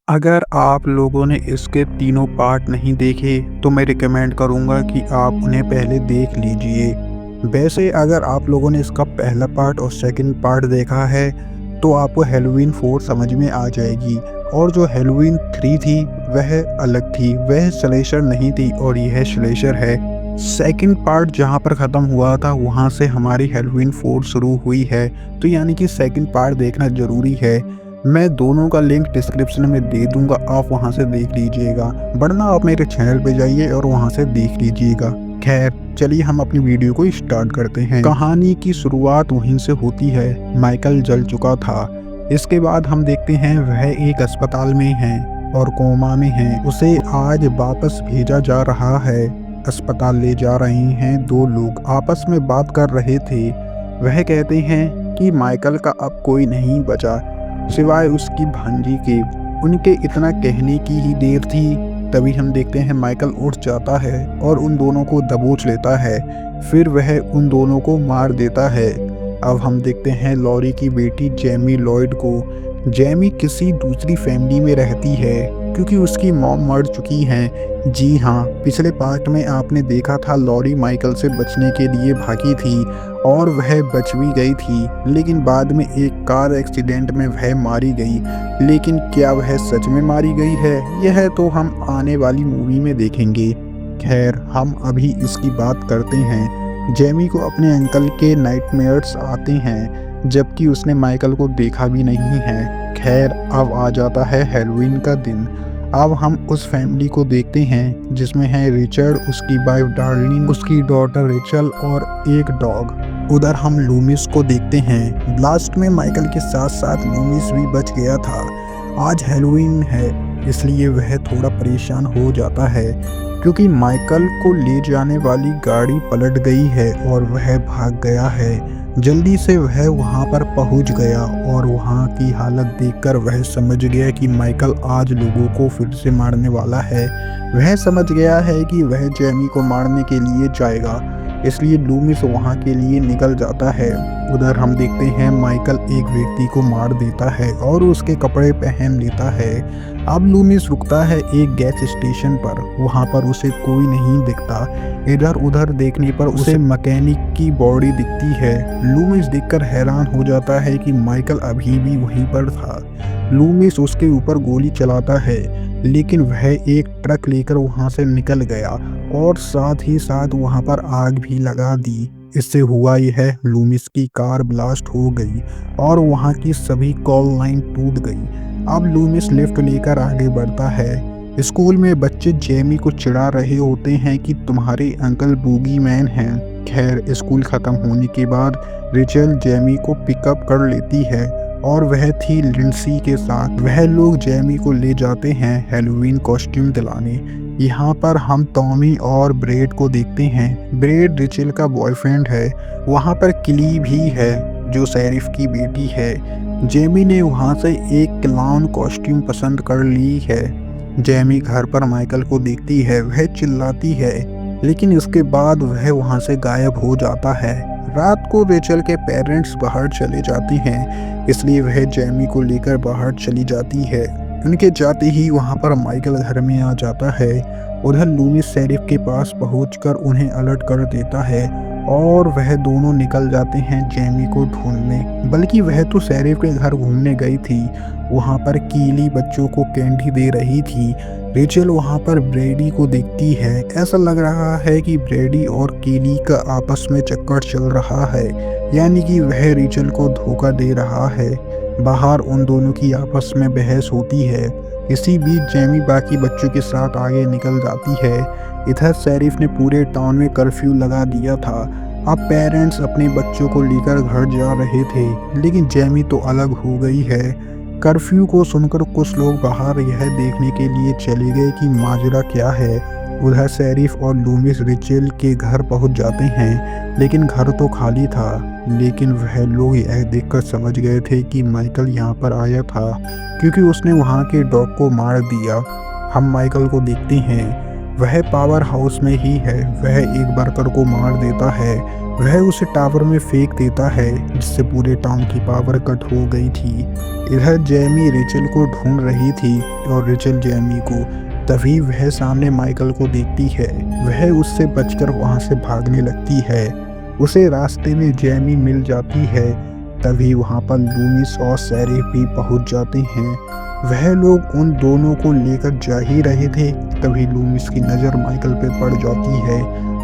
अगर आप लोगों ने इसके तीनों पार्ट नहीं देखे तो मैं रिकमेंड करूंगा कि आप उन्हें पहले देख लीजिए। वैसे अगर आप लोगों ने इसका पहला पार्ट और सेकंड पार्ट देखा है तो आपको हैलोवीन 4 समझ में आ जाएगी। और जो हैलोवीन 3 थी वह अलग थी, वह स्लेशर नहीं थी और यह स्लेशर है। सेकंड पार्ट जहां पर ख़त्म हुआ था वहां से हमारी हैलोवीन 4 शुरू हुई है, तो यानी कि सेकंड पार्ट देखना ज़रूरी है। मैं दोनों का लिंक डिस्क्रिप्शन में दे दूंगा, आप वहां से देख लीजिएगा, वरना आप मेरे चैनल पे जाइए और वहां से देख लीजिएगा। खैर चलिए हम अपनी वीडियो को स्टार्ट करते हैं। कहानी की शुरुआत वहीं से होती है। माइकल जल चुका था। इसके बाद हम देखते हैं वह एक अस्पताल में है और कोमा में है। उसे आज वापस भेजा जा रहा है। अस्पताल ले जा रहे हैं दो लोग, आपस में बात कर रहे थे। वह कहते हैं कि माइकल का अब कोई नहीं बचा सिवाय उसकी भांजी के। उनके इतना कहने की ही देर थी, तभी हम देखते हैं माइकल उठ जाता है और उन दोनों को दबोच लेता है। फिर वह उन दोनों को मार देता है। अब हम देखते हैं लॉरी की बेटी जेमी लॉयड को। जेमी किसी दूसरी फैमिली में रहती है क्योंकि उसकी मॉम मर चुकी हैं। जी हाँ, पिछले पार्ट में आपने देखा था लॉरी माइकल से बचने के लिए भागी थी और वह बच भी गई थी, लेकिन बाद में एक कार एक्सीडेंट में वह मारी गई। लेकिन क्या वह सच में मारी गई है, यह तो हम आने वाली मूवी में देखेंगे। खैर हम अभी इसकी बात करते हैं। जेमी को अपने अंकल के नाइटमेयर्स आते हैं, जबकि उसने माइकल को देखा भी नहीं है। खैर अब आ जाता है हैलोवीन का दिन। अब हम उस फैमिली को देखते हैं जिसमें है रिचर्ड, उसकी वाइफ डार्लिन, उसकी डॉटर रिचल और एक डॉग। उधर हम लूमिस को देखते हैं। ब्लास्ट में माइकल के साथ साथ लूमिस भी बच गया था। आज हैलोवीन है इसलिए वह थोड़ा परेशान हो जाता है क्योंकि माइकल को ले जाने वाली गाड़ी पलट गई है और वह भाग गया है। जल्दी से वह वहां पर पहुंच गया और वहां की हालत देखकर वह समझ गया कि माइकल आज लोगों को फिर से मारने वाला है। वह समझ गया है कि वह जेमी को मारने के लिए जाएगा, इसलिए लूमिस वहां के लिए निकल जाता है। उधर हम देखते हैं माइकल एक व्यक्ति को मार देता है और उसके कपड़े पहन लेता है। अब लूमिस रुकता है एक गैस स्टेशन पर। वहां पर उसे कोई नहीं दिखता। इधर उधर देखने पर उसे मैकेनिक की बॉडी दिखती है। लूमिस देखकर हैरान हो जाता है कि माइकल अभी भी वहीं पर था। लूमिस उसके ऊपर गोली चलाता है, लेकिन वह एक ट्रक लेकर वहां से निकल गया और साथ ही साथ वहां पर आग भी लगा दी। इससे हुआ यह, लूमिस की कार ब्लास्ट हो गई और वहां की सभी कॉल लाइन टूट गई। अब लूमिस लिफ्ट लेकर आगे बढ़ता है। स्कूल में बच्चे जेमी को चिढ़ा रहे होते हैं कि तुम्हारे अंकल बूगी मैन हैं। खैर स्कूल खत्म होने के बाद रिचल जेमी को पिकअप कर लेती है और वह थी लिंडसी के साथ। वह लोग जेमी को ले जाते हैं हैलोवीन कॉस्ट्यूम दिलाने। यहाँ पर हम टॉमी और ब्रेड को देखते हैं। ब्रेड रिचल का बॉयफ्रेंड है। वहाँ पर किली भी है जो शेरिफ की बेटी है। जेमी ने वहाँ से एक क्लाउन कॉस्ट्यूम पसंद कर ली है। जेमी घर पर माइकल को देखती है, वह चिल्लाती है, लेकिन इसके बाद वह वहाँ से गायब हो जाता है। रात को रेचल के पेरेंट्स बाहर चले जाते हैं, इसलिए वह जेमी को लेकर बाहर चली जाती है। उनके जाते ही वहां पर माइकल घर में आ जाता है। उधर लूमिस शेरिफ के पास पहुंचकर उन्हें अलर्ट कर देता है और वह दोनों निकल जाते हैं जेमी को ढूंढने। बल्कि वह तो शेरिफ के घर घूमने गई थी। वहां पर कीली बच्चों को कैंडी दे रही थी। रेचल वहां पर ब्रेडी को देखती है। ऐसा लग रहा है कि ब्रेडी और कीली का आपस में चक्कर चल रहा है, यानी कि वह रेचल को धोखा दे रहा है। बाहर उन दोनों की आपस में बहस होती है। इसी बीच जेमी बाकी बच्चों के साथ आगे निकल जाती है। इधर शेरिफ ने पूरे टाउन में कर्फ्यू लगा दिया था। अब पेरेंट्स अपने बच्चों को लेकर घर जा रहे थे, लेकिन जेमी तो अलग हो गई है। कर्फ्यू को सुनकर कुछ लोग बाहर यह देखने के लिए चले गए कि माजरा क्या है। उधर शेरिफ और लूमिस रिचल के घर पहुंच जाते हैं, लेकिन घर तो खाली था। लेकिन वह लोग यह देखकर समझ गए थे कि माइकल यहाँ पर आया था, क्योंकि उसने वहाँ के डॉग को मार दिया। हम माइकल को देखते हैं। वह पावर हाउस में ही है। वह एक वर्कर को मार देता है। वह उसे टावर में फेंक देता है, जिससे पूरे टाउन की पावर कट हो गई थी। इधर जेमी रेचल को ढूंढ रही थी और रेचल जेमी को। तभी वह सामने माइकल को देखती है। वह उससे बचकर वहां से भागने लगती है। उसे रास्ते में जेमी मिल जाती है। तभी वहां पर लूमिस और शेरिफ भी पहुंच जाते हैं। वह लोग उन दोनों को लेकर जा ही रहे थे। तभी लूमिस की नज़र माइकल पे पड़ जाती है,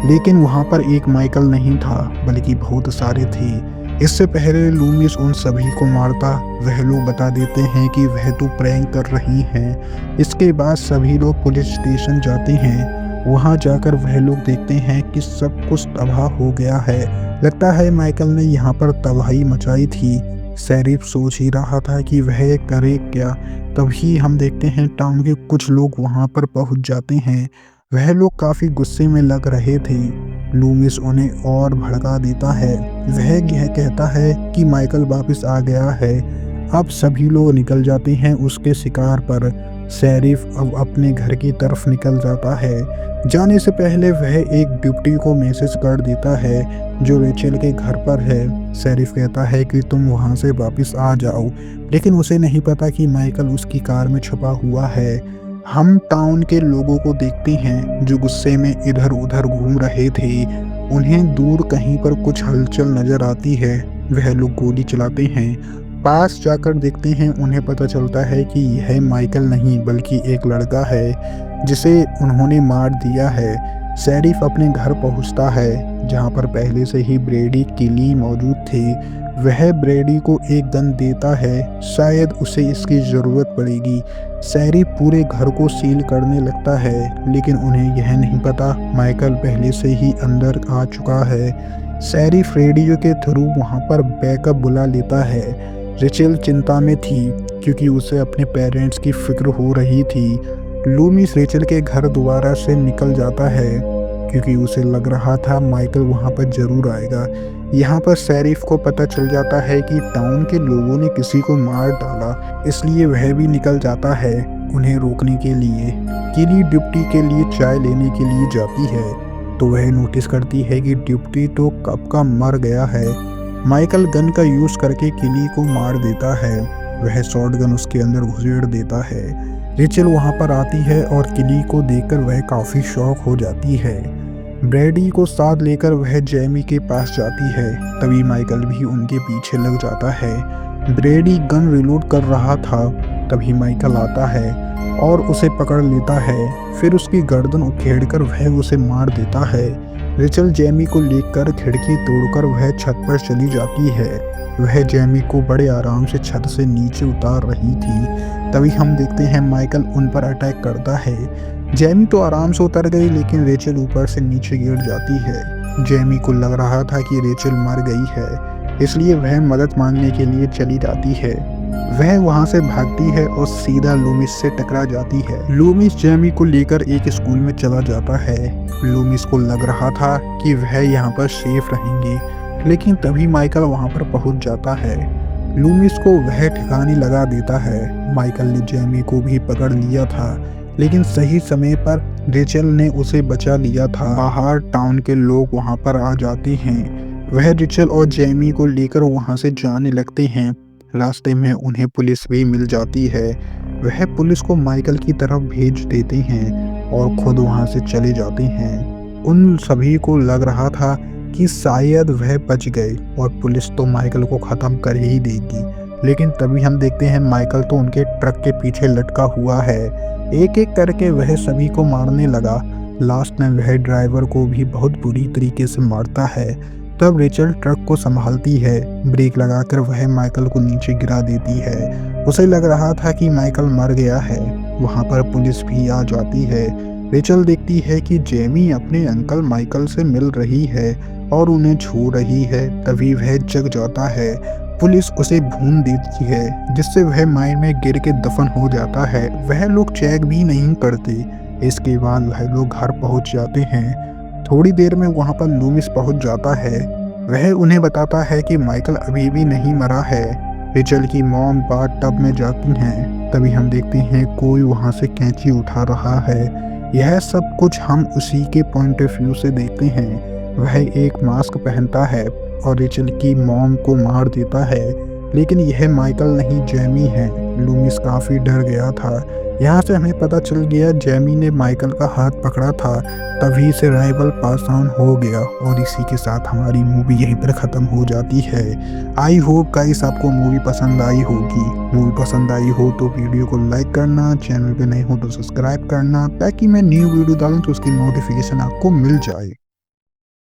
लेकिन वहां पर एक माइकल नहीं था, बल्कि बहुत सारे थे। इससे पहले लूमिस उन सभी को मारता, वह लोग बता देते हैं कि वह तो प्रैंक कर रही हैं। इसके बाद सभी लोग पुलिस स्टेशन जाते हैं। वहां जाकर वह लोग देखते हैं कि सब कुछ तबाह हो गया है। लगता है माइकल ने यहाँ पर तबाही मचाई थी। शेरिफ सोच ही रहा था कि वह करे क्या। तभी हम देखते हैं टाउन के कुछ लोग वहां पर पहुंच जाते हैं। वह लोग काफी गुस्से में लग रहे थे। लूमिस उन्हें और भड़का देता है। वह यह कहता है कि माइकल वापस आ गया है। अब सभी लोग निकल जाते हैं उसके शिकार पर। शेरिफ अब अपने घर की तरफ निकल जाता है। जाने से पहले वह एक डिप्टी को मैसेज कर देता है जो रेचल के घर पर है। शेरिफ कहता है कि तुम वहां से वापस आ जाओ, लेकिन उसे नहीं पता कि माइकल उसकी कार में छुपा हुआ है। हम टाउन के लोगों को देखते हैं जो गुस्से में इधर उधर घूम रहे थे। उन्हें दूर कहीं पर कुछ हलचल नजर आती है। वह लोग गोली चलाते हैं। पास जाकर देखते हैं, उन्हें पता चलता है कि यह माइकल नहीं बल्कि एक लड़का है जिसे उन्होंने मार दिया है। शेरिफ अपने घर पहुंचता है, जहां पर पहले से ही ब्रेडी किली मौजूद थे। वह ब्रेडी को एक गन देता है, शायद उसे इसकी ज़रूरत पड़ेगी। शेरिफ पूरे घर को सील करने लगता है, लेकिन उन्हें यह नहीं पता माइकल पहले से ही अंदर आ चुका है। शेरिफ रेडियो के थ्रू वहां पर बैकअप बुला लेता है। रेचल चिंता में थी क्योंकि उसे अपने पेरेंट्स की फिक्र हो रही थी। लूमिस रेचल के घर दोबारा से निकल जाता है क्योंकि उसे लग रहा था माइकल वहां पर जरूर आएगा। यहाँ पर शेरिफ को पता चल जाता है कि टाउन के लोगों ने किसी को मार डाला, इसलिए वह भी निकल जाता है उन्हें रोकने के लिए। किली डिप्टी के लिए चाय लेने के लिए जाती है तो वह नोटिस करती है कि डिप्टी तो कब का मर गया है। माइकल गन का यूज करके किली को मार देता है। वह शॉटगन उसके अंदर घुसेड़ देता है। रेचल वहां पर आती है और किली को देखकर वह काफी शॉक हो जाती है। ब्रेडी को साथ लेकर वह जेमी के पास जाती है। तभी माइकल भी उनके पीछे लग जाता है। ब्रेडी गन रिलोड कर रहा था। तभी माइकल आता है और उसे पकड़ लेता है। फिर उसकी गर्दन उखेड़कर वह उसे मार देता है। रेचल जेमी को लेकर खिड़की तोड़कर वह छत पर चली जाती है। वह जेमी को बड़े आराम से छत से नीचे उतार रही थी। तभी हम देखते हैं माइकल उन पर अटैक करता है। जेमी तो आराम से उतर गई, लेकिन रेचल ऊपर से नीचे गिर जाती है। जेमी को लग रहा था कि रेचल मर गई है, इसलिए वह मदद मांगने के लिए चली जाती है। वह वहां से भागती है और सीधा लूमिस से टकरा जाती है। लूमिस जेमी को लेकर एक स्कूल में चला जाता है। लूमिस को लग रहा था कि वह यहाँ पर सेफ रहेंगे, लेकिन तभी माइकल वहां पर पहुंच जाता है। लूमिस को वह ठिकाने लगा देता है। माइकल ने जेमी को भी पकड़ लिया था, लेकिन सही समय पर रेचल ने उसे बचा लिया था। बाहर टाउन के लोग वहां पर आ जाते हैं। वह रेचल और जेमी को लेकर वहां से जाने लगते हैं। रास्ते में उन्हें पुलिस भी मिल जाती है। वह पुलिस को माइकल की तरफ भेज देते हैं और खुद वहां से चले जाते हैं। उन सभी को लग रहा था कि शायद वह बच गए और पुलिस तो माइकल को ख़त्म कर ही देगी, लेकिन तभी हम देखते हैं माइकल तो उनके ट्रक के पीछे लटका हुआ है। एक एक करके वह सभी को मारने लगा। लास्ट में वह ड्राइवर को भी बहुत बुरी तरीके से मारता है। तब रेचल ट्रक को संभालती है। ब्रेक लगाकर वह माइकल को नीचे गिरा देती है। उसे लग रहा था कि माइकल मर गया है। वहां पर पुलिस भी आ जाती है। रेचल देखती है कि जेमी अपने अंकल माइकल से मिल रही है और उन्हें छू रही है। तभी वह जग जाता है। पुलिस उसे भून देती है, जिससे वह माइन में गिर के दफन हो जाता है। वह लोग चेक भी नहीं करते। इसके बाद वह लोग घर पहुंच जाते हैं। थोड़ी देर में वहां पर लूमिस पहुंच जाता है। वह उन्हें बताता है कि माइकल अभी भी नहीं मरा है। रेचल की मॉम बाथ टब में जाती हैं। तभी हम देखते हैं कोई वहां से कैंची उठा रहा है। यह सब कुछ हम उसी के पॉइंट ऑफ व्यू से देखते हैं। वह एक मास्क पहनता है और रेचल की मॉम को मार देता है, लेकिन यह माइकल नहीं जैमी है। लूमिस काफ़ी डर गया था। यहाँ से हमें पता चल गया जैमी ने माइकल का हाथ पकड़ा था, तभी से राइवल पास ऑन हो गया। और इसी के साथ हमारी मूवी यहीं पर ख़त्म हो जाती है। आई होप गाइस आपको मूवी पसंद आई होगी। मूवी पसंद आई हो तो वीडियो को लाइक करना, चैनल पे नए हो तो सब्सक्राइब करना, ताकि मैं न्यू वीडियो डालूँ तो उसकी नोटिफिकेशन आपको मिल जाए।